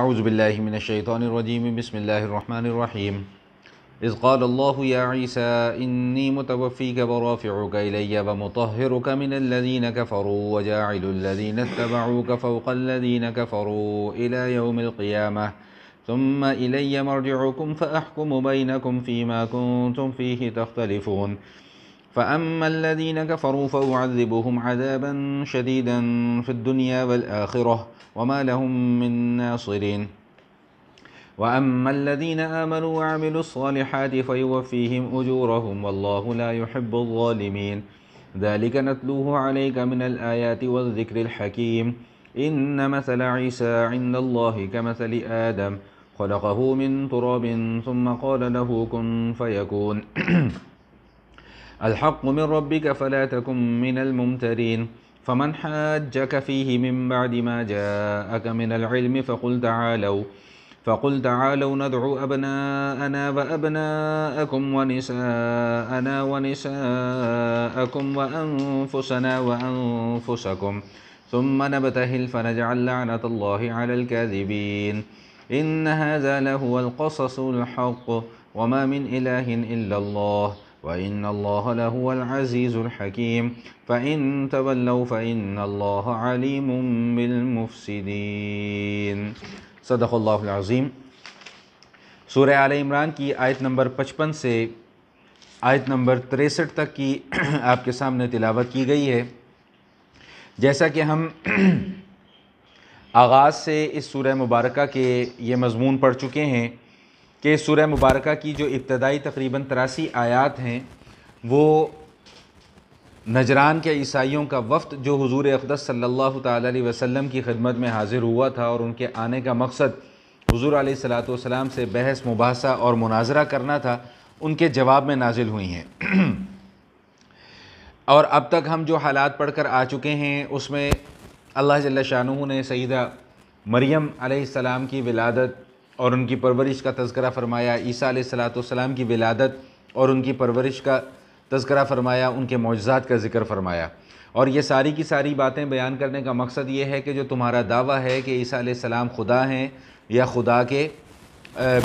اعوذ باللہ من الشیطان الرجیم بسم اللہ الرحمن الرحیم اذ قال اللہ یا عیسیٰ انی متوفیک ورافعک الی ومطہرک من الذین کفروا وجاعل الذین اتبعوک فوق الذین کفروا الی یوم القیامہ ثم الی مرجعکم فاحکم بینکم فیما کنتم فیہ تختلفون فأما الذين كفروا فأعذبهم عذابا شديدا في الدنيا والآخرة وما لهم من ناصرين وأما الذين آمنوا وعملوا الصالحات فيوفيهم أجورهم والله لا يحب الظالمين ذلك نتلوه عليك من الآيات والذكر الحكيم إن مثل عيسى عند الله كمثل آدم خلقه من تراب ثم قال له كن فيكون الحق من ربك فلا تكن من الممترين فمن حاجك فيه من بعد ما جاءك من العلم فقل تعالوا ندعو أبناءنا وأبناءكم ونساءنا ونساءكم وأنفسنا وأنفسكم ثم نبتهل فنجعل لعنة الله على الكاذبين إن هذا لهو القصص الحق وما من إله إلا الله وَإِنَّ اللَّهَ لَهُوَ الْعَزِيزُ الْحَكِيمُ فَإِن تَوَلَّوْا فَإِنَّ اللَّهَ عَلِيمٌ بِالْمُفْسِدِينَ صدق اللہ العظیم۔ سورہ آل عمران کی آیت نمبر 55 سے آیت نمبر 63 تک کی آپ کے سامنے تلاوت کی گئی ہے۔ جیسا کہ ہم آغاز سے اس سورہ مبارکہ کے یہ مضمون پڑھ چکے ہیں کہ سورہ مبارکہ کی جو ابتدائی تقریباً 83 آیات ہیں وہ نجران کے عیسائیوں کا وفد جو حضور اقدس صلی اللہ تعالیٰ علیہ وسلم کی خدمت میں حاضر ہوا تھا اور ان کے آنے کا مقصد حضور علیہ الصلاۃ سے بحث مباحثہ اور مناظرہ کرنا تھا، ان کے جواب میں نازل ہوئی ہیں۔ اور اب تک ہم جو حالات پڑھ کر آ چکے ہیں اس میں اللہ جل شانہ نے سیدہ مریم علیہ السلام کی ولادت اور ان کی پرورش کا تذکرہ فرمایا، عیسیٰ علیہ السلام کی ولادت اور ان کی پرورش کا تذکرہ فرمایا، ان کے معجزات کا ذکر فرمایا۔ اور یہ ساری کی ساری باتیں بیان کرنے کا مقصد یہ ہے کہ جو تمہارا دعویٰ ہے کہ عیسیٰ علیہ السلام خدا ہیں یا خدا کے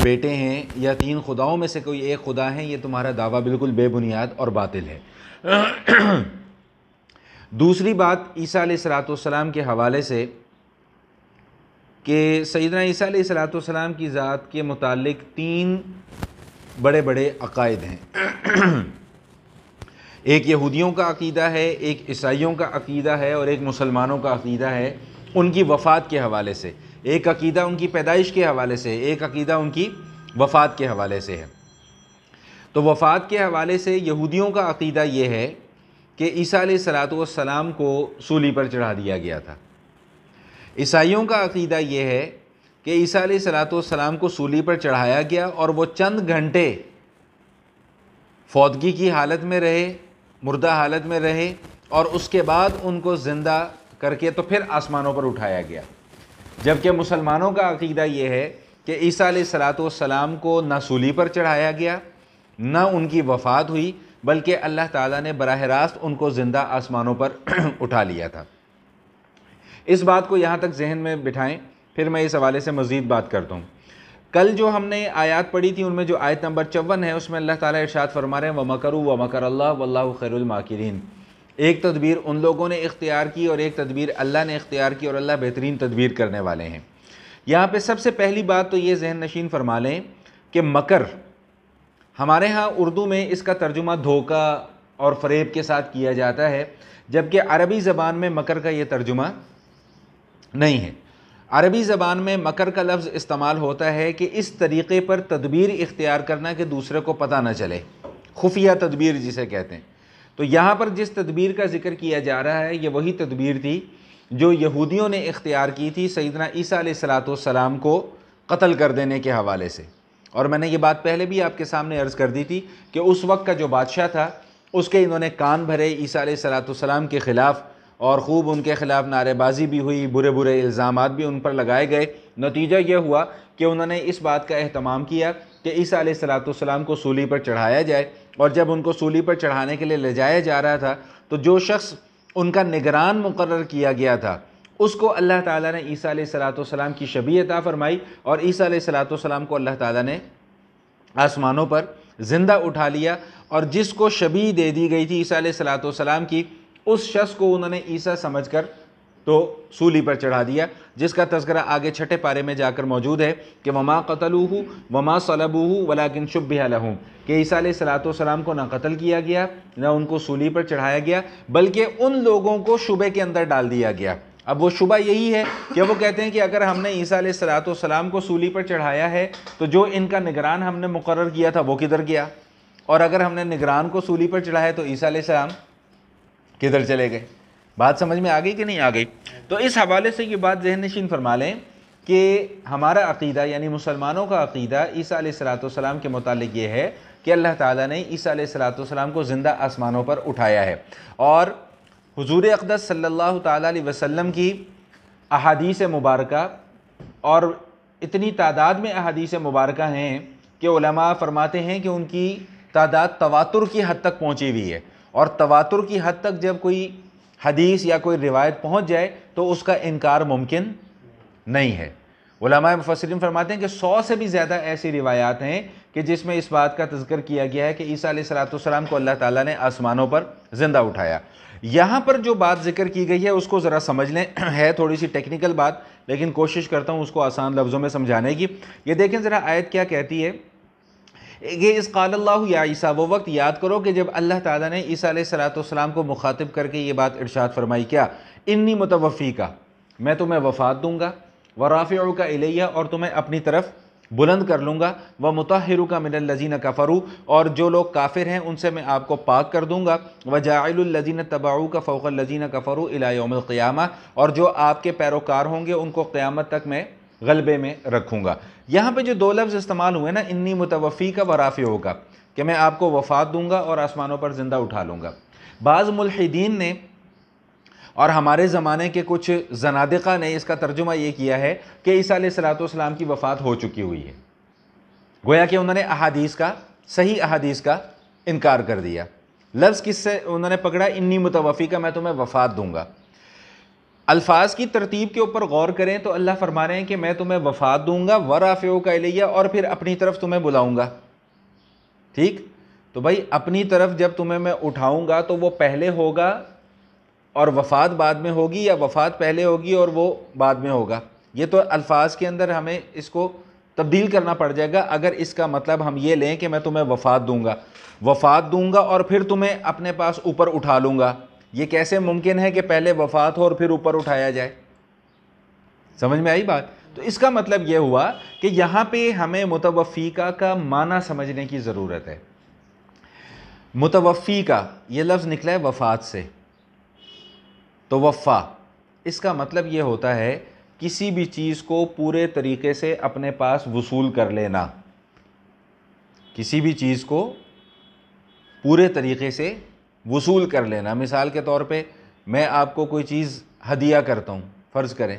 بیٹے ہیں یا تین خداؤں میں سے کوئی ایک خدا ہیں، یہ تمہارا دعویٰ بالکل بے بنیاد اور باطل ہے۔ دوسری بات عیسیٰ علیہ السلام کے حوالے سے کہ سیدنا عیسیٰ علیہ السلام کی ذات کے متعلق 3 بڑے بڑے عقائد ہیں۔ ایک یہودیوں کا عقیدہ ہے، ایک عیسائیوں کا عقیدہ ہے اور ایک مسلمانوں کا عقیدہ ہے ان کی وفات کے حوالے سے۔ ایک عقیدہ ان کی پیدائش کے حوالے سے، ایک عقیدہ ان کی وفات کے حوالے سے ہے۔ تو وفات کے حوالے سے یہودیوں کا عقیدہ یہ ہے کہ عیسیٰ علیہ السلام کو سولی پر چڑھا دیا گیا تھا۔ عیسائیوں کا عقیدہ یہ ہے کہ عیسیٰ علیہ السلام کو سولی پر چڑھایا گیا اور وہ چند گھنٹے فوتگی کی حالت میں رہے، مردہ حالت میں رہے، اور اس کے بعد ان کو زندہ کر کے تو پھر آسمانوں پر اٹھایا گیا۔ جبکہ مسلمانوں کا عقیدہ یہ ہے کہ عیسیٰ علیہ السلام کو نہ سولی پر چڑھایا گیا، نہ ان کی وفات ہوئی، بلکہ اللہ تعالیٰ نے براہ راست ان کو زندہ آسمانوں پر اٹھا لیا تھا۔ اس بات کو یہاں تک ذہن میں بٹھائیں، پھر میں اس حوالے سے مزید بات کرتا ہوں۔ کل جو ہم نے آیات پڑھی تھی ان میں جو آیت نمبر 54 ہے اس میں اللہ تعالیٰ ارشاد فرما رہے ہیں وَمَكَرُوا وَمَكَرَ اللَّهُ وَاللَّهُ خَيْرُ الْمَاكِرِينَ۔ ایک تدبیر ان لوگوں نے اختیار کی اور ایک تدبیر اللہ نے اختیار کی، اور اللہ بہترین تدبیر کرنے والے ہیں۔ یہاں پہ سب سے پہلی بات تو یہ ذہن نشین فرما لیں کہ مکر ہمارے ہاں اردو میں اس کا ترجمہ دھوکہ اور فریب کے ساتھ کیا جاتا ہے، جبکہ عربی زبان میں مکر کا یہ ترجمہ نہیں ہے۔ عربی زبان میں مکر کا لفظ استعمال ہوتا ہے کہ اس طریقے پر تدبیر اختیار کرنا کہ دوسرے کو پتہ نہ چلے، خفیہ تدبیر جسے کہتے ہیں۔ تو یہاں پر جس تدبیر کا ذکر کیا جا رہا ہے یہ وہی تدبیر تھی جو یہودیوں نے اختیار کی تھی سیدنا عیسیٰ علیہ السلام کو قتل کر دینے کے حوالے سے۔ اور میں نے یہ بات پہلے بھی آپ کے سامنے عرض کر دی تھی کہ اس وقت کا جو بادشاہ تھا اس کے انہوں نے کان بھرے عیسیٰ علیہ السلام کے خلاف، اور خوب ان کے خلاف نعرے بازی بھی ہوئی، برے برے الزامات بھی ان پر لگائے گئے۔ نتیجہ یہ ہوا کہ انہوں نے اس بات کا اہتمام کیا کہ عیسیٰ علیہ السلام کو سولی پر چڑھایا جائے، اور جب ان کو سولی پر چڑھانے کے لیے لے جایا جا رہا تھا تو جو شخص ان کا نگران مقرر کیا گیا تھا اس کو اللہ تعالیٰ نے عیسیٰ علیہ السلام کی شبیہ عطا فرمائی، اور عیسیٰ علیہ السلام کو اللہ تعالیٰ نے آسمانوں پر زندہ اٹھا لیا، اور جس کو شبیہ دے دی گئی تھی عیسیٰ علیہ السلام کی، اس شخص کو انہوں نے عیسیٰ سمجھ کر تو سولی پر چڑھا دیا، جس کا تذکرہ آگے 6 پارے میں جا کر موجود ہے کہ وما قتلوہ وما صلبوہ ولکن شبہ لہم، کہ عیسیٰ علیہ السلام کو نہ قتل کیا گیا نہ ان کو سولی پر چڑھایا گیا، بلکہ ان لوگوں کو شبہ کے اندر ڈال دیا گیا۔ اب وہ شبہ یہی ہے کہ وہ کہتے ہیں کہ اگر ہم نے عیسیٰ علیہ السلام کو سولی پر چڑھایا ہے تو جو ان کا نگران ہم نے مقرر کیا تھا وہ کدھر گیا، اور اگر ہم نے نگران کو سولی پر چڑھایا تو عیسیٰ علیہ السلام کدھر چلے گئے؟ بات سمجھ میں آ گئی کہ نہیں آ گئی؟ تو اس حوالے سے یہ بات ذہن نشین فرما لیں کہ ہمارا عقیدہ یعنی مسلمانوں کا عقیدہ عیسیٰ علیہ السلام کے متعلق یہ ہے کہ اللہ تعالیٰ نے عیسیٰ علیہ السلام کو زندہ آسمانوں پر اٹھایا ہے، اور حضور اقدس صلی اللہ تعالیٰ علیہ وسلم کی احادیث مبارکہ، اور اتنی تعداد میں احادیث مبارکہ ہیں کہ علماء فرماتے ہیں کہ ان کی تعداد تواتر کی حد تک پہنچی ہوئی ہے، اور تواتر کی حد تک جب کوئی حدیث یا کوئی روایت پہنچ جائے تو اس کا انکار ممکن نہیں ہے۔ علماء مفسرین فرماتے ہیں کہ 100 سے بھی زیادہ ایسی روایات ہیں کہ جس میں اس بات کا تذکر کیا گیا ہے کہ عیسیٰ علیہ السلام کو اللہ تعالیٰ نے آسمانوں پر زندہ اٹھایا۔ یہاں پر جو بات ذکر کی گئی ہے اس کو ذرا سمجھ لیں، ہے تھوڑی سی ٹیکنیکل بات، لیکن کوشش کرتا ہوں اس کو آسان لفظوں میں سمجھانے کی۔ یہ دیکھیں ذرا آیت کیا کہتی ہے کہ اذ قال اللہ یا عیسیٰ، وہ وقت یاد کرو کہ جب اللہ تعالیٰ نے عیسیٰ علیہ السلام کو مخاطب کر کے یہ بات ارشاد فرمائی، کیا؟ انی متوفیکا، میں تمہیں وفات دوں گا، ورافعک الیہ، اور تمہیں اپنی طرف بلند کر لوں گا، ومطہرک من الذین کفروا، اور جو لوگ کافر ہیں ان سے میں آپ کو پاک کر دوں گا، وجاعل الذین تبعوک فوق الذین کفروا الی یوم القیامہ، اور جو آپ کے پیروکار ہوں گے ان کو قیامت تک میں غلبے میں رکھوں گا۔ یہاں پہ جو دو لفظ استعمال ہوئے نا، انی متوفیک و رافعک، کہ میں آپ کو وفات دوں گا اور آسمانوں پر زندہ اٹھا لوں گا۔ بعض ملحدین نے اور ہمارے زمانے کے کچھ زنادقہ نے اس کا ترجمہ یہ کیا ہے کہ عیسیٰ علیہ السلام کی وفات ہو چکی ہوئی ہے، گویا کہ انہوں نے احادیث کا، صحیح احادیث کا انکار کر دیا۔ لفظ کس سے انہوں نے پکڑا؟ انی متوفیکا، میں تمہیں وفات دوں گا۔ الفاظ کی ترتیب کے اوپر غور کریں تو اللہ فرما رہے ہیں کہ میں تمہیں وفات دوں گا، ورافعک الیہ، اور پھر اپنی طرف تمہیں بلاؤں گا۔ ٹھیک؟ تو بھائی اپنی طرف جب تمہیں میں اٹھاؤں گا تو وہ پہلے ہوگا اور وفات بعد میں ہوگی، یا وفات پہلے ہوگی اور وہ بعد میں ہوگا؟ یہ تو الفاظ کے اندر ہمیں اس کو تبدیل کرنا پڑ جائے گا اگر اس کا مطلب ہم یہ لیں کہ میں تمہیں وفات دوں گا اور پھر تمہیں اپنے پاس اوپر اٹھا لوں گا۔ یہ کیسے ممکن ہے کہ پہلے وفات ہو اور پھر اوپر اٹھایا جائے؟ سمجھ میں آئی بات؟ تو اس کا مطلب یہ ہوا کہ یہاں پہ ہمیں متوفیکا کا معنی سمجھنے کی ضرورت ہے۔ متوفیکا یہ لفظ نکلا ہے وفات سے، تو وفا اس کا مطلب یہ ہوتا ہے کسی بھی چیز کو پورے طریقے سے اپنے پاس وصول کر لینا، کسی بھی چیز کو پورے طریقے سے وصول کر لینا۔ مثال کے طور پہ میں آپ کو کوئی چیز ہدیہ کرتا ہوں، فرض کریں،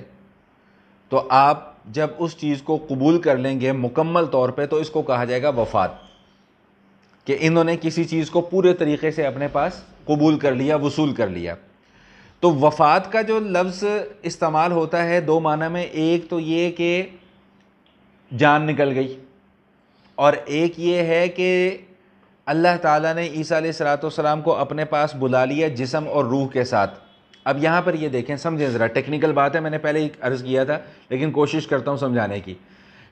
تو آپ جب اس چیز کو قبول کر لیں گے مکمل طور پہ تو اس کو کہا جائے گا وفات، کہ انہوں نے کسی چیز کو پورے طریقے سے اپنے پاس قبول کر لیا، وصول کر لیا۔ تو وفات کا جو لفظ استعمال ہوتا ہے دو معنی میں، ایک تو یہ کہ جان نکل گئی، اور ایک یہ ہے کہ اللہ تعالیٰ نے عیسیٰ علیہ السلام کو اپنے پاس بلا لیا جسم اور روح کے ساتھ۔ اب یہاں پر یہ دیکھیں، سمجھیں ذرا، ٹیکنیکل بات ہے، میں نے پہلے ہی عرض کیا تھا لیکن کوشش کرتا ہوں سمجھانے کی۔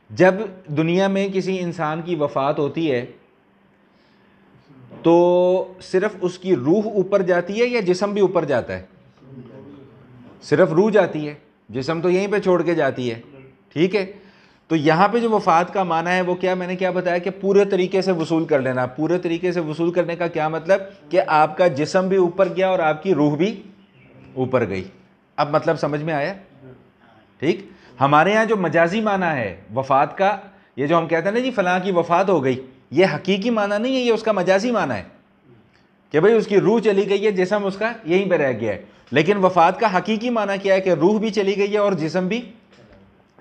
جب دنیا میں کسی انسان کی وفات ہوتی ہے تو صرف اس کی روح اوپر جاتی ہے یا جسم بھی اوپر جاتا ہے؟ صرف روح جاتی ہے، جسم تو یہیں پہ چھوڑ کے جاتی ہے۔ ٹھیک ہے؟ تو یہاں پہ جو وفات کا معنی ہے وہ کیا، میں نے کیا بتایا کہ پورے طریقے سے وصول کر لینا۔ پورے طریقے سے وصول کرنے کا کیا مطلب؟ کہ آپ کا جسم بھی اوپر گیا اور آپ کی روح بھی اوپر گئی۔ اب مطلب سمجھ میں آیا؟ ٹھیک؟ ہمارے ہاں جو مجازی معنی ہے وفات کا، یہ جو ہم کہتے ہیں نا جی فلاں کی وفات ہو گئی، یہ حقیقی معنی نہیں ہے، یہ اس کا مجازی معنی ہے کہ بھئی اس کی روح چلی گئی ہے، جسم اس کا یہیں پہ رہ گیا ہے۔ لیکن وفات کا حقیقی معنی کیا ہے؟ کہ روح بھی چلی گئی ہے اور جسم بھی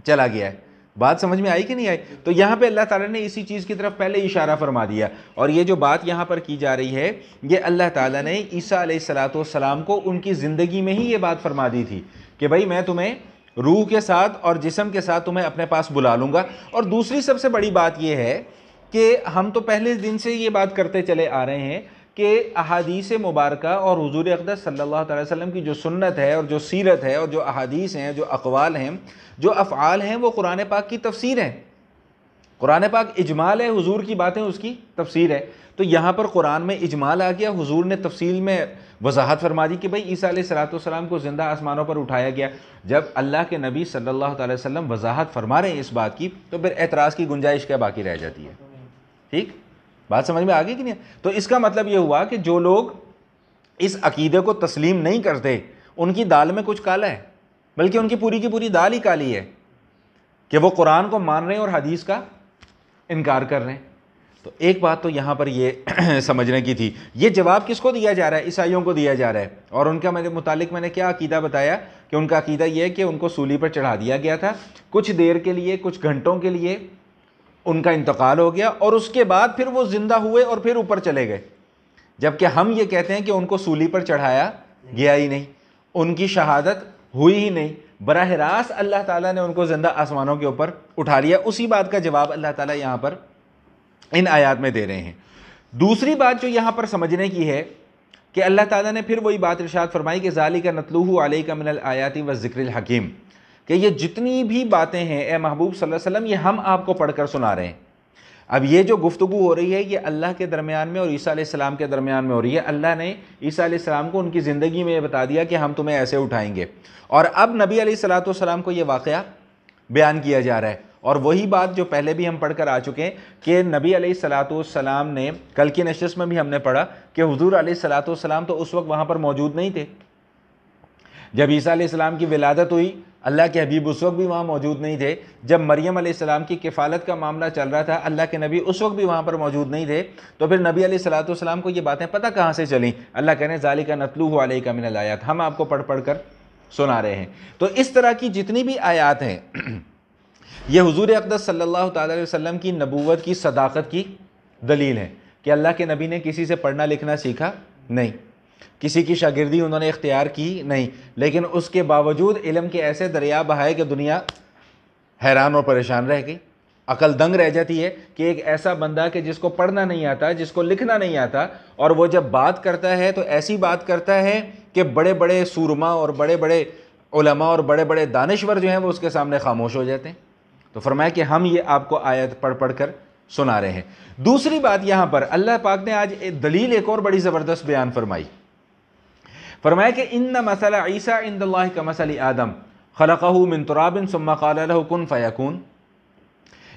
چلا گیا ہے۔ بات سمجھ میں آئی کہ نہیں آئی؟ تو یہاں پہ اللہ تعالیٰ نے اسی چیز کی طرف پہلے اشارہ فرما دیا، اور یہ جو بات یہاں پر کی جا رہی ہے یہ اللہ تعالیٰ نے عیسیٰ علیہ السلام کو ان کی زندگی میں ہی یہ بات فرما دی تھی کہ بھائی میں تمہیں روح کے ساتھ اور جسم کے ساتھ تمہیں اپنے پاس بلا لوں گا۔ اور دوسری سب سے بڑی بات یہ ہے کہ ہم تو پہلے دن سے یہ بات کرتے چلے آ رہے ہیں کہ احادیث مبارکہ اور حضور اقدس صلی اللہ تعالی وسلم کی جو سنت ہے اور جو سیرت ہے اور جو احادیث ہیں، جو اقوال ہیں، جو افعال ہیں، وہ قرآن پاک کی تفسیر ہیں۔ قرآن پاک اجمال ہے، حضور کی باتیں اس کی تفسیر ہے۔ تو یہاں پر قرآن میں اجمال آ گیا، حضور نے تفصیل میں وضاحت فرما دی کہ بھئی عیسیٰ علیہ السلام کو زندہ آسمانوں پر اٹھایا گیا۔ جب اللہ کے نبی صلی اللہ تعالی وسلم وضاحت فرما رہے ہیں اس بات کی، تو پھر اعتراض کی گنجائش کیا باقی رہ جاتی ہے؟ ٹھیک بات سمجھ میں آ گئی کہ نہیں؟ تو اس کا مطلب یہ ہوا کہ جو لوگ اس عقیدے کو تسلیم نہیں کرتے ان کی دال میں کچھ کالا ہے، بلکہ ان کی پوری دال ہی کالی ہے کہ وہ قرآن کو مان رہے ہیں اور حدیث کا انکار کر رہے ہیں۔ تو ایک بات تو یہاں پر یہ سمجھنے کی تھی۔ یہ جواب کس کو دیا جا رہا ہے؟ عیسائیوں کو دیا جا رہا ہے۔ اور ان کا میرے متعلق میں نے کیا عقیدہ بتایا کہ ان کا عقیدہ یہ ہے کہ ان کو سولی پر چڑھا دیا گیا تھا، کچھ دیر کے لیے، کچھ گھنٹوں کے لیے ان کا انتقال ہو گیا، اور اس کے بعد پھر وہ زندہ ہوئے اور پھر اوپر چلے گئے۔ جبکہ ہم یہ کہتے ہیں کہ ان کو سولی پر چڑھایا گیا ہی نہیں، ان کی شہادت ہوئی ہی نہیں، براہ راست اللہ تعالیٰ نے ان کو زندہ آسمانوں کے اوپر اٹھا لیا۔ اسی بات کا جواب اللہ تعالیٰ یہاں پر ان آیات میں دے رہے ہیں۔ دوسری بات جو یہاں پر سمجھنے کی ہے کہ اللہ تعالیٰ نے پھر وہی بات ارشاد فرمائی کہ ذالک نتلوہ علیک من الآیات والذکر الحکیم، کہ یہ جتنی بھی باتیں ہیں اے محبوب صلی اللہ علیہ وسلم، یہ ہم آپ کو پڑھ کر سنا رہے ہیں۔ اب یہ جو گفتگو ہو رہی ہے یہ اللہ کے درمیان میں اور عیسیٰ علیہ السلام کے درمیان میں ہو رہی ہے۔ اللہ نے عیسیٰ علیہ السلام کو ان کی زندگی میں یہ بتا دیا کہ ہم تمہیں ایسے اٹھائیں گے، اور اب نبی علیہ السلام کو یہ واقعہ بیان کیا جا رہا ہے۔ اور وہی بات جو پہلے بھی ہم پڑھ کر آ چکے ہیں کہ نبی علیہ السلام نے کل کی نشست میں بھی ہم نے پڑھا کہ حضور علیہ السلام تو اس وقت وہاں پر موجود نہیں تھے۔ جب عیسیٰ علیہ السلام کی ولادت ہوئی، اللہ کے حبیب اس وقت بھی وہاں موجود نہیں تھے۔ جب مریم علیہ السلام کی کفالت کا معاملہ چل رہا تھا، اللہ کے نبی اس وقت بھی وہاں پر موجود نہیں تھے۔ تو پھر نبی علیہ السلام کو یہ باتیں پتہ کہاں سے چلیں؟ اللہ کہہ رہے ہیں ذالک نتلوہ علیک من الآیات، ہم آپ کو پڑھ کر سنا رہے ہیں۔ تو اس طرح کی جتنی بھی آیات ہیں یہ حضور اقدس صلی اللہ تعالی علیہ وسلم کی نبوت کی صداقت کی دلیل ہے کہ اللہ کے نبی نے کسی سے پڑھنا لکھنا سیکھا نہیں، کسی کی شاگردی انہوں نے اختیار کی نہیں، لیکن اس کے باوجود علم کے ایسے دریا بہائے کہ دنیا حیران اور پریشان رہ گئی، عقل دنگ رہ جاتی ہے کہ ایک ایسا بندہ کہ جس کو پڑھنا نہیں آتا، جس کو لکھنا نہیں آتا، اور وہ جب بات کرتا ہے تو ایسی بات کرتا ہے کہ بڑے بڑے سورما اور بڑے بڑے علماء اور بڑے بڑے دانشور جو ہیں وہ اس کے سامنے خاموش ہو جاتے ہیں۔ تو فرمایا کہ ہم یہ آپ کو آیت پڑھ کر سنا رہے ہیں۔ دوسری بات یہاں پر اللہ پاک نے آج دلیل ایک اور بڑی زبردست بیان فرمائی، فرمایا کہ ان مثل عیسیٰ عند اللہ کمثل آدم خلقہ من تراب ثم قال له کن فیکون،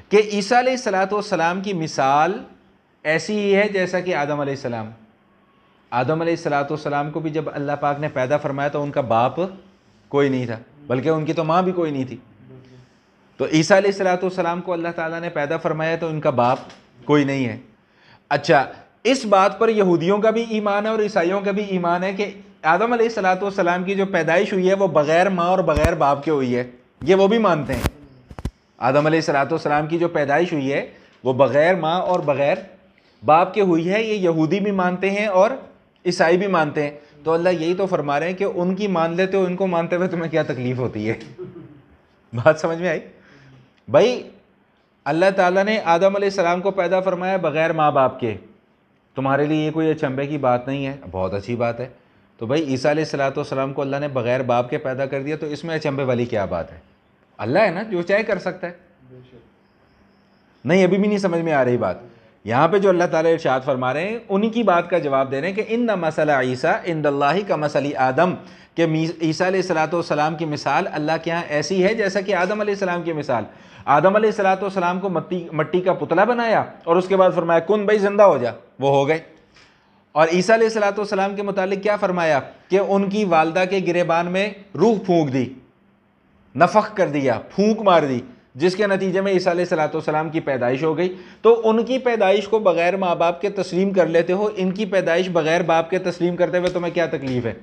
کہ عیسیٰ علیہ السلام کی مثال ایسی ہی ہے جیسا کہ آدم علیہ السلام۔ آدم علیہ السلام کو بھی جب اللہ پاک نے پیدا فرمایا تو ان کا باپ کوئی نہیں تھا، بلکہ ان کی تو ماں بھی کوئی نہیں تھی۔ تو عیسیٰ علیہ السلام کو اللہ تعالیٰ نے پیدا فرمایا تو ان کا باپ کوئی نہیں ہے۔ اچھا، اس بات پر یہودیوں کا بھی ایمان ہے اور عیسائیوں کا بھی ایمان ہے کہ آدم علیہ السلام کی جو پیدائش ہوئی ہے وہ بغیر ماں اور بغیر باپ کے ہوئی ہے، یہ وہ بھی مانتے ہیں۔ آدم علیہ السلام کی جو پیدائش ہوئی ہے وہ بغیر ماں اور بغیر باپ کے ہوئی ہے، یہ یہودی بھی مانتے ہیں اور عیسائی بھی مانتے ہیں۔ تو اللہ یہی تو فرما رہے ہیں کہ ان کی مان لیتے ہو، ان کو مانتے ہوئے تمہیں کیا تکلیف ہوتی ہے؟ بات سمجھ میں آئی؟ بھائی اللہ تعالیٰ نے آدم علیہ السلام کو پیدا فرمایا بغیر ماں باپ کے، تمہارے لیے یہ کوئی اچنبے کی بات نہیں ہے، بہت اچھی بات ہے۔ تو بھائی عیسیٰ علیہ السلام کو اللہ نے بغیر باپ کے پیدا کر دیا، تو اس میں اچنبے والی کیا بات ہے؟ اللہ ہے نا جو چاہے کر سکتا ہے۔ نہیں، ابھی بھی نہیں سمجھ میں آ رہی بات۔ یہاں پہ جو اللہ تعالیٰ ارشاد فرما رہے ہیں انہی کی بات کا جواب دے رہے ہیں کہ ان مثل عیسیٰ عند اللہ کمثل آدم، کہ عیسیٰ علیہ السلام کی مثال اللہ کے ہاں ایسی ہے جیسا کہ آدم علیہ السلام کی مثال۔ آدم علیہ السلام کو مٹی کا پتلا بنایا اور اس کے بعد فرمایا کن بھائی زندہ ہو جا، وہ ہو گئے۔ اور عیسیٰ علیہ السلام کے متعلق کیا فرمایا کہ ان کی والدہ کے گریبان میں روح پھونک دی، نفخ کر دیا، پھونک مار دی، جس کے نتیجے میں عیسیٰ علیہ السلام کی پیدائش ہو گئی۔ تو ان کی پیدائش کو بغیر ماں باپ کے تسلیم کر لیتے ہو، ان کی پیدائش بغیر باپ کے تسلیم کرتے ہوئے تمہیں کیا تکلیف ہے؟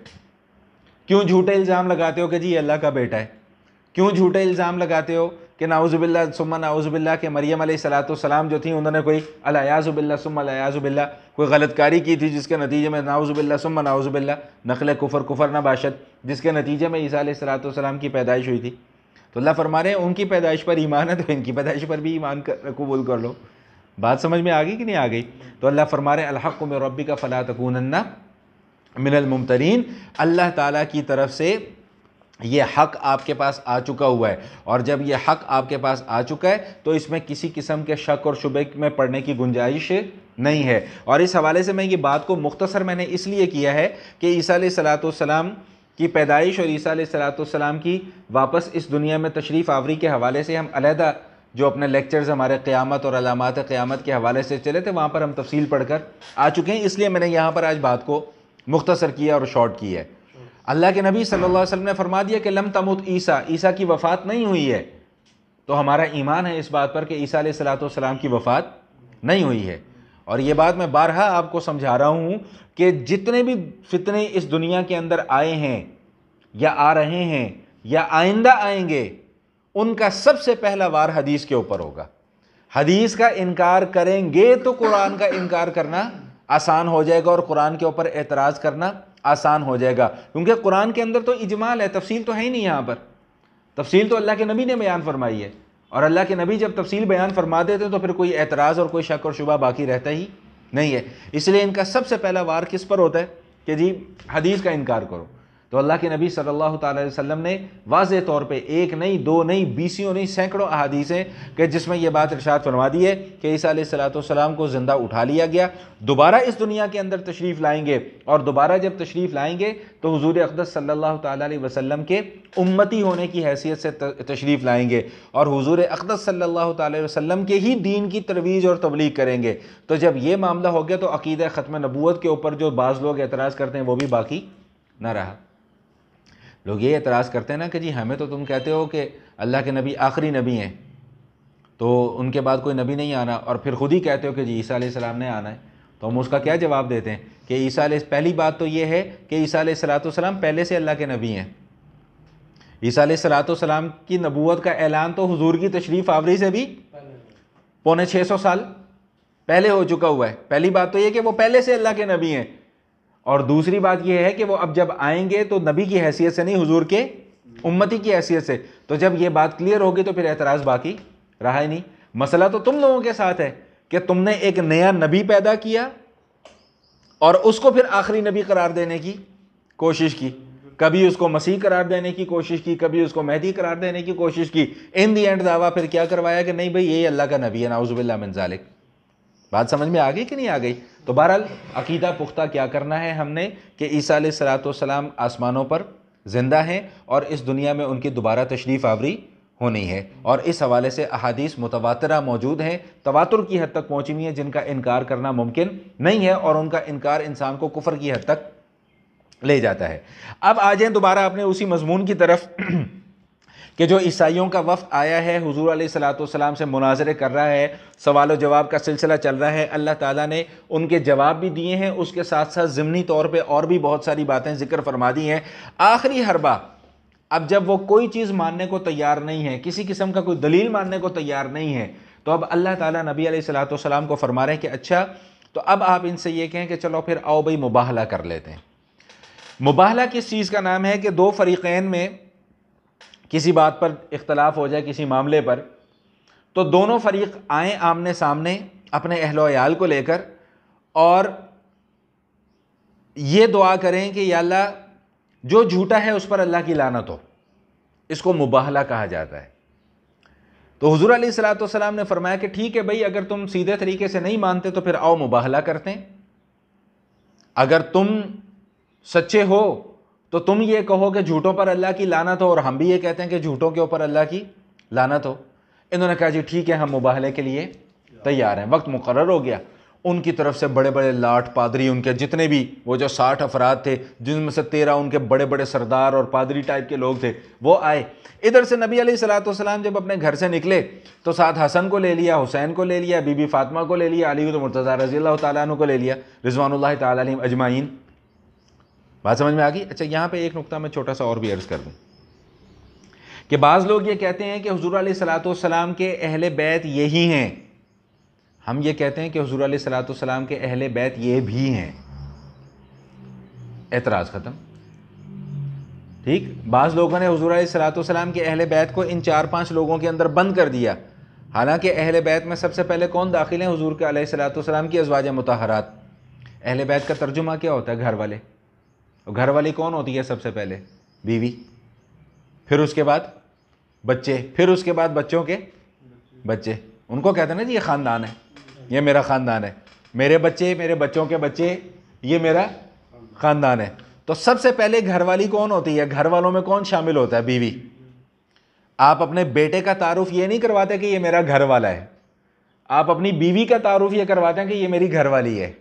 کیوں جھوٹے الزام لگاتے ہو کہ جی یہ اللہ کا بیٹا ہے؟ کیوں جھوٹے الزام لگاتے ہو کہ نعوذ باللہ ثم نعوذ باللہ کہ مریم علیہ الصلوۃ والسلام جو تھیں انہوں نے کوئی الیاذ باللہ ثم الیاذ باللہ کوئی غلط کاری کی تھی جس کے نتیجے میں نعوذ باللہ ثم نعوذ باللہ نقل کفر نہ باشد، جس کے نتیجے میں عیسیٰ علیہ الصلوۃ والسلام کی پیدائش ہوئی تھی. تو اللہ فرما رہے ہیں ان کی پیدائش پر ایمان ہے تو ان کی پیدائش پر بھی ایمان قبول کر لو. بات سمجھ میں آ گئی کہ نہیں آ گئی؟ تو اللہ فرما رہے ہیں الحق من ربک فلا تکونن من الممترین، اللہ تعالیٰ کی طرف سے یہ حق آپ کے پاس آ چکا ہوا ہے، اور جب یہ حق آپ کے پاس آ چکا ہے تو اس میں کسی قسم کے شک اور شبہ میں پڑنے کی گنجائش نہیں ہے. اور اس حوالے سے میں یہ بات کو مختصر میں نے اس لیے کیا ہے کہ عیسیٰ علیہ الصلوۃ والسلام کی پیدائش اور عیسیٰ علیہ الصلوۃ والسلام کی واپس اس دنیا میں تشریف آوری کے حوالے سے ہم علیحدہ جو اپنے لیکچرز ہمارے قیامت اور علامات قیامت کے حوالے سے چلے تھے وہاں پر ہم تفصیل پڑھ کر آ چکے ہیں، اس لیے میں نے یہاں پر آج بات کو مختصر کیا اور شارٹ کیا ہے. اللہ کے نبی صلی اللہ علیہ وسلم نے فرما دیا کہ لم تمت عیسیٰ، عیسیٰ کی وفات نہیں ہوئی ہے. تو ہمارا ایمان ہے اس بات پر کہ عیسیٰ علیہ الصلوۃ والسلام کی وفات نہیں ہوئی ہے. اور یہ بات میں بارہا آپ کو سمجھا رہا ہوں کہ جتنے بھی فتنے اس دنیا کے اندر آئے ہیں یا آ رہے ہیں یا آئندہ آئیں گے، ان کا سب سے پہلا وار حدیث کے اوپر ہوگا. حدیث کا انکار کریں گے تو قرآن کا انکار کرنا آسان ہو جائے گا اور قرآن کے اوپر اعتراض کرنا آسان ہو جائے گا، کیونکہ قرآن کے اندر تو اجمال ہے، تفصیل تو ہے ہی نہیں. یہاں پر تفصیل تو اللہ کے نبی نے بیان فرمائی ہے، اور اللہ کے نبی جب تفصیل بیان فرما دیتے ہیں تو پھر کوئی اعتراض اور کوئی شک اور شبہ باقی رہتا ہی نہیں ہے. اس لیے ان کا سب سے پہلا وار کس پر ہوتا ہے کہ جی حدیث کا انکار کرو. تو اللہ کے نبی صلی اللہ تعالی علیہ وسلم نے واضح طور پہ ایک نہیں دو نہیں بیسیوں نہیں سینکڑوں احادیث ہیں کہ جس میں یہ بات ارشاد فرما دی ہے کہ عیسیٰ علیہ الصلوۃ والسلام کو زندہ اٹھا لیا گیا، دوبارہ اس دنیا کے اندر تشریف لائیں گے، اور دوبارہ جب تشریف لائیں گے تو حضور اقدس صلی اللہ تعالی علیہ وسلم کے امتی ہونے کی حیثیت سے تشریف لائیں گے، اور حضور اقدس صلی اللہ تعالی علیہ وسلم کے ہی دین کی ترویج اور تبلیغ کریں گے. تو جب یہ معاملہ ہو گیا تو عقیدہ ختم نبوت کے اوپر جو بعض لوگ اعتراض کرتے ہیں وہ بھی باقی نہ رہا. لوگ یہ اعتراض کرتے ہیں نا کہ جی ہمیں تو تم کہتے ہو کہ اللہ کے نبی آخری نبی ہیں تو ان کے بعد کوئی نبی نہیں آنا، اور پھر خود ہی کہتے ہو کہ جی عیسیٰ علیہ السلام نے آنا ہے. تو ہم اس کا کیا جواب دیتے ہیں کہ عیسیٰ علیہ پہلی بات تو یہ ہے کہ عیسیٰ علیہ الصلوۃ والسلام پہلے سے اللہ کے نبی ہیں. عیسیٰ علیہ الصلوۃ والسلام کی نبوت کا اعلان تو حضور کی تشریف آوری سے بھی 650 سال پہلے ہو چکا ہوا ہے. پہلی بات تو یہ کہ وہ پہلے سے اللہ کے نبی ہیں، اور دوسری بات یہ ہے کہ وہ اب جب آئیں گے تو نبی کی حیثیت سے نہیں، حضور کے امتی کی حیثیت سے. تو جب یہ بات کلیئر ہوگی تو پھر اعتراض باقی رہا ہی نہیں. مسئلہ تو تم لوگوں کے ساتھ ہے کہ تم نے ایک نیا نبی پیدا کیا اور اس کو پھر آخری نبی قرار دینے کی کوشش کی، کبھی اس کو مسیح قرار دینے کی کوشش کی، کبھی اس کو مہدی قرار دینے کی کوشش کی. ان دی اینڈ دعویٰ پھر کیا کروایا کہ نہیں بھئی یہ اللہ کا نبی ہے، نعوذ باللہ من ذالک. بات سمجھ میں آ گئی کہ نہیں آ گئی؟ تو بہرحال عقیدہ پختہ کیا کرنا ہے ہم نے کہ عیسیٰ علیہ الصلوۃ والسلام آسمانوں پر زندہ ہیں اور اس دنیا میں ان کی دوبارہ تشریف آوری ہونی ہے. اور اس حوالے سے احادیث متواترہ موجود ہیں، تواتر کی حد تک پہنچی ہوئی ہیں، جن کا انکار کرنا ممکن نہیں ہے، اور ان کا انکار انسان کو کفر کی حد تک لے جاتا ہے. اب آ جائیں دوبارہ اپنے اسی مضمون کی طرف کہ جو عیسائیوں کا وفد آیا ہے حضور علیہ الصلوۃ والسلام سے مناظرے کر رہا ہے، سوال و جواب کا سلسلہ چل رہا ہے. اللہ تعالیٰ نے ان کے جواب بھی دیے ہیں، اس کے ساتھ ساتھ ضمنی طور پہ اور بھی بہت ساری باتیں ذکر فرما دی ہیں. آخری حربہ اب جب وہ کوئی چیز ماننے کو تیار نہیں ہے، کسی قسم کا کوئی دلیل ماننے کو تیار نہیں ہے، تو اب اللہ تعالیٰ نبی علیہ الصلوۃ والسلام کو فرما رہے ہیں کہ اچھا تو اب آپ ان سے یہ کہیں کہ چلو پھر آؤ بھئی مباہلہ کر لیتے ہیں. مباہلہ کس چیز کا نام ہے کہ دو فریقین میں کسی بات پر اختلاف ہو جائے، کسی معاملے پر، تو دونوں فریق آئیں آمنے سامنے اپنے اہل و عیال کو لے کر اور یہ دعا کریں کہ یا اللہ جو جھوٹا ہے اس پر اللہ کی لعنت ہو. اس کو مباہلہ کہا جاتا ہے. تو حضور علیہ الصلوۃ والسلام نے فرمایا کہ ٹھیک ہے بھئی اگر تم سیدھے طریقے سے نہیں مانتے تو پھر آؤ مباہلہ کرتے ہیں. اگر تم سچے ہو تو تم یہ کہو کہ جھوٹوں پر اللہ کی لعنت ہو، اور ہم بھی یہ کہتے ہیں کہ جھوٹوں کے اوپر اللہ کی لعنت ہو. انہوں نے کہا جی ٹھیک ہے ہم مباہلے کے لیے تیار ہیں. وقت مقرر ہو گیا. ان کی طرف سے بڑے بڑے لاٹ پادری، ان کے جتنے بھی وہ جو 60 افراد تھے جن میں سے 13 ان کے بڑے بڑے سردار اور پادری ٹائپ کے لوگ تھے، وہ آئے. ادھر سے نبی علیہ الصلوۃ والسلام جب اپنے گھر سے نکلے تو ساتھ حسن کو لے لیا، حسین کو لے لیا، بی بی فاطمہ کو لے لیا، علی مرتضیٰ رضی اللہ تعالیٰ عنہ کو لے لیا، رضوان اللہ تعالیٰ علیہم اجمعین. بات سمجھ میں آ گئی؟ اچھا یہاں پہ ایک نقطہ میں چھوٹا سا اور بھی عرض کر دوں کہ بعض لوگ یہ کہتے ہیں کہ حضور علیہ الصلوۃ والسلام کے اہل بیت یہی ہیں، ہم یہ کہتے ہیں کہ حضور علیہ الصلوۃ والسلام کے اہل بیت یہ بھی ہیں، اعتراض ختم۔ ٹھیک، بعض لوگوں نے حضور علیہ الصلوۃ والسلام کے اہل بیت کو ان 4-5 لوگوں کے اندر بند کر دیا، حالانکہ اہل بیت میں سب سے پہلے کون داخل ہیں؟ حضور کے علیہ الصلوۃ والسلام کی ازواج مطہرات۔ اہل بیت کا ترجمہ کیا ہوتا ہے؟ گھر والے۔ گھر والی کون ہوتی ہے سب سے پہلے؟ بیوی، پھر اس کے بعد بچے، پھر اس کے بعد بچوں کے بچے۔ ان کو کہتے ہیں نا جی یہ خاندان ہے، یہ میرا خاندان ہے، میرے بچے، میرے بچوں کے بچے، یہ میرا خاندان ہے۔ تو سب سے پہلے گھر والی کون ہوتی ہے؟ گھر والوں میں کون شامل ہوتا ہے؟ بیوی۔ آپ اپنے بیٹے کا تعارف یہ نہیں کرواتے کہ یہ میرا گھر والا ہے، آپ اپنی بیوی کا تعارف یہ کرواتے ہیں کہ یہ میری گھر والی ہے۔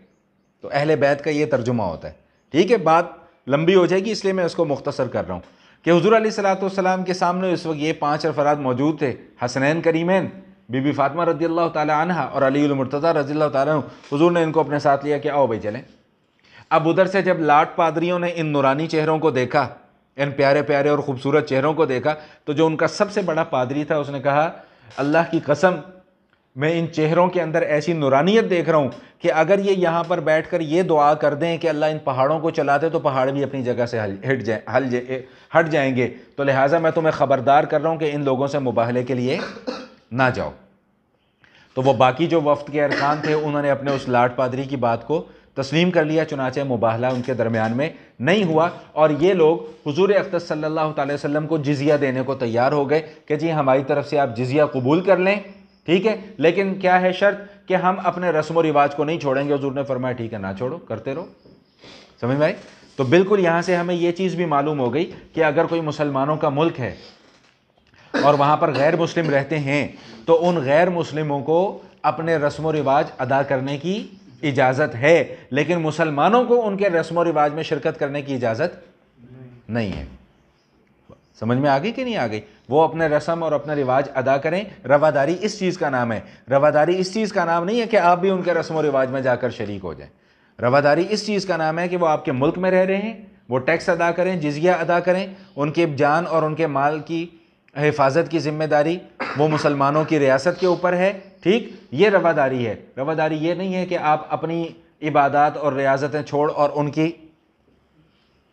تو اہل بیت کا یہ ترجمہ ہوتا ہے۔ ٹھیک ہے، بات لمبی ہو جائے گی اس لیے میں اس کو مختصر کر رہا ہوں کہ حضور علیہ الصلوۃ والسلام کے سامنے اس وقت یہ 5 افراد موجود تھے، حسنین کریمین، بی بی فاطمہ رضی اللہ تعالی عنہ اور علی المرتضیٰ رضی اللہ تعالیٰ عنہ۔ حضور نے ان کو اپنے ساتھ لیا کہ آؤ بھائی چلیں۔ اب ادھر سے جب لاٹ پادریوں نے ان نورانی چہروں کو دیکھا، ان پیارے پیارے اور خوبصورت چہروں کو دیکھا، تو جو ان کا سب سے بڑا پادری تھا اس نے کہا اللہ کی قسم میں ان چہروں کے اندر ایسی نورانیت دیکھ رہا ہوں کہ اگر یہ یہاں پر بیٹھ کر یہ دعا کر دیں کہ اللہ ان پہاڑوں کو چلا دے تو پہاڑ بھی اپنی جگہ سے ہٹ جائیں گے، تو لہٰذا میں تمہیں خبردار کر رہا ہوں کہ ان لوگوں سے مباہلے کے لیے نہ جاؤ۔ تو وہ باقی جو وفد کے ارکان تھے انہوں نے اپنے اس لاٹ پادری کی بات کو تسلیم کر لیا، چنانچہ مباہلہ ان کے درمیان میں نہیں ہوا، اور یہ لوگ حضور اقدس صلی اللہ تعالی وسلم کو جزیہ دینے کو تیار ہو گئے کہ جی ہماری طرف سے آپ جزیہ قبول کر لیں، ٹھیک ہے، لیکن کیا ہے شرط کہ ہم اپنے رسم و رواج کو نہیں چھوڑیں گے۔ حضور نے فرمایا ٹھیک ہے، نہ چھوڑو، کرتے رہو۔ سمجھ میں آئی؟ تو بالکل یہاں سے ہمیں یہ چیز بھی معلوم ہو گئی کہ اگر کوئی مسلمانوں کا ملک ہے اور وہاں پر غیر مسلم رہتے ہیں تو ان غیر مسلموں کو اپنے رسم و رواج ادا کرنے کی اجازت ہے، لیکن مسلمانوں کو ان کے رسم و رواج میں شرکت کرنے کی اجازت نہیں ہے۔ سمجھ میں آ گئی کہ نہیں آ گئی؟ وہ اپنے رسم اور اپنا رواج ادا کریں۔ رواداری اس چیز کا نام ہے، رواداری اس چیز کا نام نہیں ہے کہ آپ بھی ان کے رسم و رواج میں جا کر شریک ہو جائیں۔ رواداری اس چیز کا نام ہے کہ وہ آپ کے ملک میں رہ رہے ہیں، وہ ٹیکس ادا کریں، جزیہ ادا کریں، ان کے جان اور ان کے مال کی حفاظت کی ذمہ داری وہ مسلمانوں کی ریاست کے اوپر ہے۔ ٹھیک، یہ رواداری ہے۔ رواداری یہ نہیں ہے کہ آپ اپنی عبادات اور ریاستیں چھوڑ اور ان کی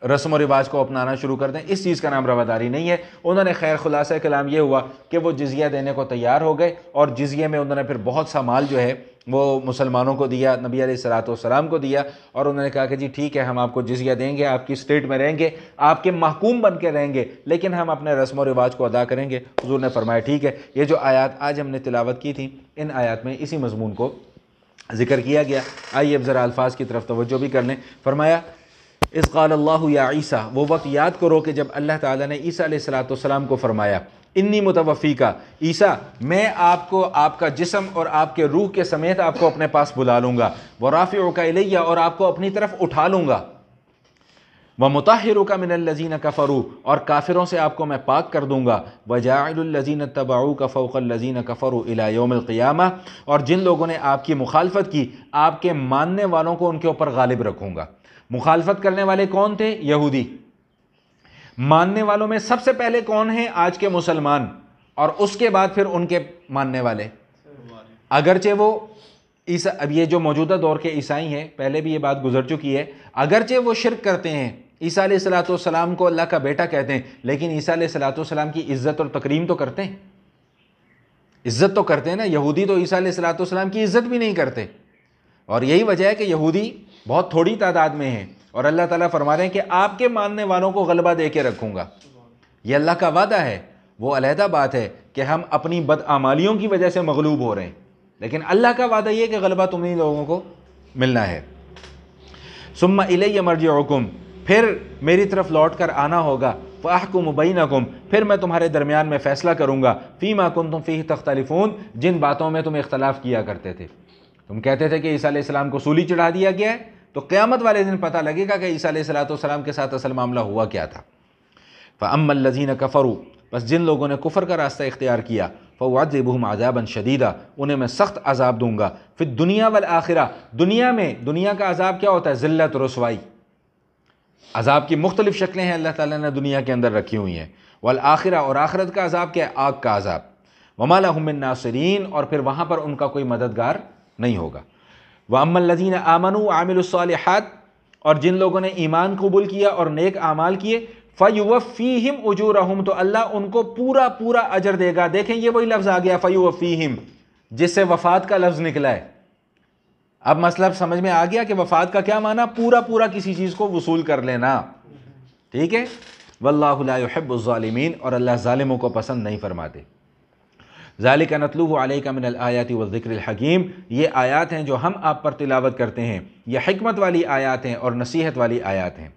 رسم و رواج کو اپنانا شروع کر دیں، اس چیز کا نام رواداری نہیں ہے۔ انہوں نے خیر خلاصہ کلام یہ ہوا کہ وہ جزیہ دینے کو تیار ہو گئے، اور جزیے میں انہوں نے پھر بہت سا مال جو ہے وہ مسلمانوں کو دیا، نبی علیہ الصلوۃ والسلام کو دیا، اور انہوں نے کہا کہ جی ٹھیک ہے ہم آپ کو جزیہ دیں گے، آپ کی اسٹیٹ میں رہیں گے، آپ کے محکوم بن کے رہیں گے، لیکن ہم اپنے رسم و رواج کو ادا کریں گے۔ حضور نے فرمایا ٹھیک ہے۔ یہ جو آیات آج ہم نے تلاوت کی تھی، ان آیات میں اسی مضمون کو ذکر کیا گیا۔ آئیے اب ذرا الفاظ کی طرف توجہ بھی کر لیں۔ فرمایا اذ قال اللہ یا عیسیٰ، وہ وقت یاد کرو کہ جب اللہ تعالیٰ نے عیسیٰ علیہ الصلوۃ والسلام کو فرمایا انی متوفیکا، عیسیٰ میں آپ کو آپ کا جسم اور آپ کے روح کے سمیت آپ کو اپنے پاس بلا لوں گا، ورافعک الیہ، اور آپ کو اپنی طرف اٹھا لوں گا، ومطہرک من الذین کفروا، اور کافروں سے آپ کو میں پاک کر دوں گا، وجاعل الذین اتبعوک فوق الذین کفروا الی یوم القیامہ، اور جن لوگوں نے آپ کی مخالفت کی آپ کے ماننے والوں کو ان کے اوپر غالب رکھوں گا۔ مخالفت کرنے والے کون تھے؟ یہودی۔ ماننے والوں میں سب سے پہلے کون ہیں؟ آج کے مسلمان، اور اس کے بعد پھر ان کے ماننے والے، اگرچہ وہ اب یہ جو موجودہ دور کے عیسائی ہیں، پہلے بھی یہ بات گزر چکی ہے، اگرچہ وہ شرک کرتے ہیں، عیسیٰ علیہ الصلوۃ والسلام کو اللہ کا بیٹا کہتے ہیں، لیکن عیسیٰ علیہ الصلوۃ والسلام کی عزت اور تکریم تو کرتے ہیں، عزت تو کرتے ہیں نا۔ یہودی تو عیسیٰ علیہ الصلوۃ والسلام کی عزت بھی نہیں کرتے، اور یہی وجہ ہے کہ یہودی بہت تھوڑی تعداد میں ہیں، اور اللہ تعالیٰ فرما رہے ہیں کہ آپ کے ماننے والوں کو غلبہ دے کے رکھوں گا۔ یہ اللہ کا وعدہ ہے، وہ علیحدہ بات ہے کہ ہم اپنی بدعمالیوں کی وجہ سے مغلوب ہو رہے ہیں، لیکن اللہ کا وعدہ یہ کہ غلبہ تمہیں لوگوں کو ملنا ہے۔ ثم الی مرجعکم، پھر میری طرف لوٹ کر آنا ہوگا، فاحکم بینکم، پھر میں تمہارے درمیان میں فیصلہ کروں گا، فیما کنتم فیہ تختلفون، جن باتوں میں تم اختلاف کیا کرتے تھے۔ تم کہتے تھے کہ عیسیٰ علیہ السلام کو سولی چڑھا دیا گیا ہے، تو قیامت والے دن پتہ لگے گا کہ عیسیٰ علیہ الصلوۃ والسلام کے ساتھ اصل معاملہ ہوا کیا تھا۔ فَأَمَّا الَّذِينَ كَفَرُوا، بس جن لوگوں نے کفر کا راستہ اختیار کیا، فَأُعَذِّبُهُمْ عَذَابًا شَدِيدًا، انہیں میں سخت عذاب دوں گا، فی الدنیا والآخرہ، دنیا میں، دنیا کا عذاب کیا ہوتا ہے؟ ذلت، رسوائی۔ عذاب کی مختلف شکلیں ہیں اللہ تعالیٰ نے دنیا کے اندر رکھی ہوئی ہیں، والآخرہ اور آخرت کا عذاب کیا ہے؟ آگ کا عذاب. وما لهم من ناصرین اور پھر وہاں پر ان کا کوئی مددگار نہیں ہوگا. وَأَمَّا الَّذِينَ آمَنُوا وَعَمِلُوا الصَّالِحَاتِ اور جن لوگوں نے ایمان قبول کیا اور نیک اعمال کیے فَيُوَفِّيهِمْ أُجُورَهُمْ تو اللہ ان کو پورا پورا اجر دے گا. دیکھیں یہ وہی لفظ آ گیا فَيُوَفِّيهِمْ جس سے وفات کا لفظ نکلا ہے. اب مطلب سمجھ میں آ گیا کہ وفات کا کیا معنی؟ پورا پورا کسی چیز کو وصول کر لینا. ٹھیک ہے. وَاللَّهُ لَا يُحِبُّ الظَّالِمِينَ اور اللہ ظالموں کو پسند نہیں فرماتے. ذَلِكَ نَتْلُوهُ عَلَيْكَ مِنَ الْآيَاتِ وَالذِّكْرِ الْحَكِيمِ یہ آیات ہیں جو ہم آپ پر تلاوت کرتے ہیں، یہ حکمت والی آیات ہیں اور نصیحت والی آیات ہیں.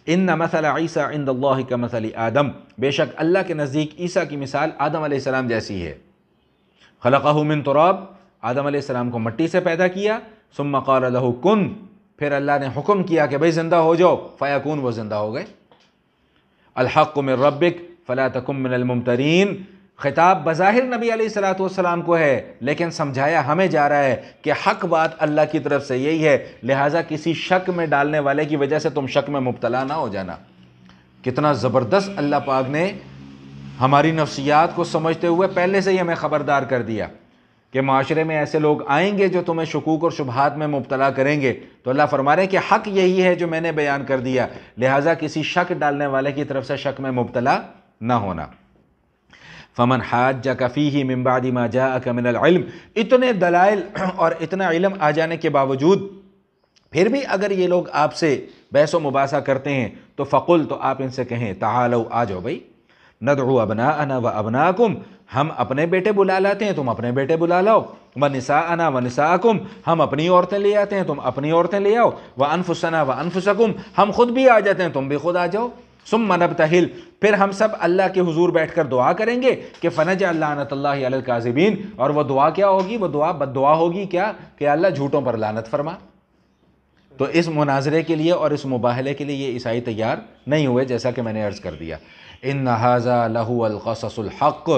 إِنَّ مَثَلَ عِيسَىٰ عِنْدَ اللَّهِ كَمَثَلِ آدَمَ بے شک اللہ کے نزدیک عیسیٰ کی مثال آدم علیہ السلام جیسی ہے. خَلَقَهُ مِن تُرَابٍ آدم علیہ السلام کو مٹی سے پیدا کیا. ثُمَّ قَالَ لَهُ كُن پھر اللہ نے حکم کیا کہ بھئی زندہ ہو جاؤ. فَيَكُون وہ زندہ ہو گئے. الحق من ربک فلا تکن من الممترین خطاب بظاہر نبی علیہ السلام کو ہے لیکن سمجھایا ہمیں جا رہا ہے کہ حق بات اللہ کی طرف سے یہی ہے، لہٰذا کسی شک میں ڈالنے والے کی وجہ سے تم شک میں مبتلا نہ ہو جانا. کتنا زبردست اللہ پاک نے ہماری نفسیات کو سمجھتے ہوئے پہلے سے ہی ہمیں خبردار کر دیا کہ معاشرے میں ایسے لوگ آئیں گے جو تمہیں شکوک اور شبہات میں مبتلا کریں گے. تو اللہ فرما رہے ہیں کہ حق یہی ہے جو میں نے بیان کر دیا، لہٰذا کسی شک ڈالنے والے کی طرف سے شک میں مبتلا نہ ہونا. فمن حاجک فیہ من بعد ما جاءک من العلم اتنے دلائل اور اتنا علم آ جانے کے باوجود پھر بھی اگر یہ لوگ آپ سے بحث و مباحثہ کرتے ہیں تو فقل تو آپ ان سے کہیں تعالوا آ جاؤ بھائی، ندعو ابناءنا و ابناکم ہم اپنے بیٹے بلا لاتے ہیں تم اپنے بیٹے بلا لاؤ، ونساءنا و نساءکم ہم اپنی عورتیں لے آتے ہیں تم اپنی عورتیں لے آؤ، وانفسنا و انفسکم ہم خود بھی آ جاتے ہیں تم بھی خود آ جاؤ. ثم نبتہل پھر ہم سب اللہ کے حضور بیٹھ کر دعا کریں گے کہ فنجعل لعنت اللہ علی الکاذبین اور وہ دعا کیا ہوگی؟ وہ دعا بد دعا ہوگی کیا کہ اللہ جھوٹوں پر لعنت فرما. تو اس مناظرے کے لیے اور اس مباہلے کے لیے یہ عیسائی تیار نہیں ہوئے جیسا کہ میں نے عرض کر دیا. ان ھذا لہو القصص الحق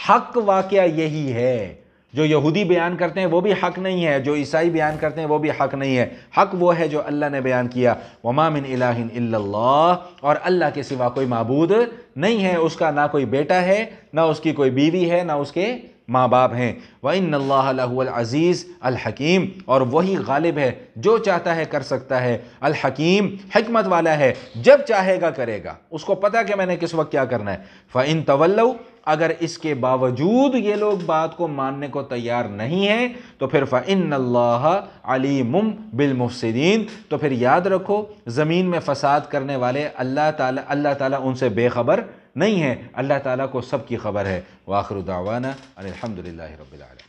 حق واقعہ یہی ہے. جو یہودی بیان کرتے ہیں وہ بھی حق نہیں ہے، جو عیسائی بیان کرتے ہیں وہ بھی حق نہیں ہے. حق وہ ہے جو اللہ نے بیان کیا. وما من الہ الا اللہ اور اللہ کے سوا کوئی معبود نہیں ہے، اس کا نہ کوئی بیٹا ہے نہ اس کی کوئی بیوی ہے نہ اس کے ماں باپ ہیں. وَإِنَّ اللَّهَ لَهُوَ الْعَزِيزُ الْحَكِيمُ اور وہی غالب ہے، جو چاہتا ہے کر سکتا ہے. الحکیم حکمت والا ہے، جب چاہے گا کرے گا، اس کو پتہ کہ میں نے کس وقت کیا کرنا ہے. فَإِن تَوَلَّوْا اگر اس کے باوجود یہ لوگ بات کو ماننے کو تیار نہیں ہیں تو پھر فَإِنَّ اللَّهَ عَلِيمٌ بِالْمُفْسِدِينَ تو پھر یاد رکھو زمین میں فساد کرنے والے اللہ تعالیٰ ان سے بے خبر نہیں ہے، اللہ تعالیٰ کو سب کی خبر ہے. وآخر دعوانا ان الحمد للہ رب العالمین.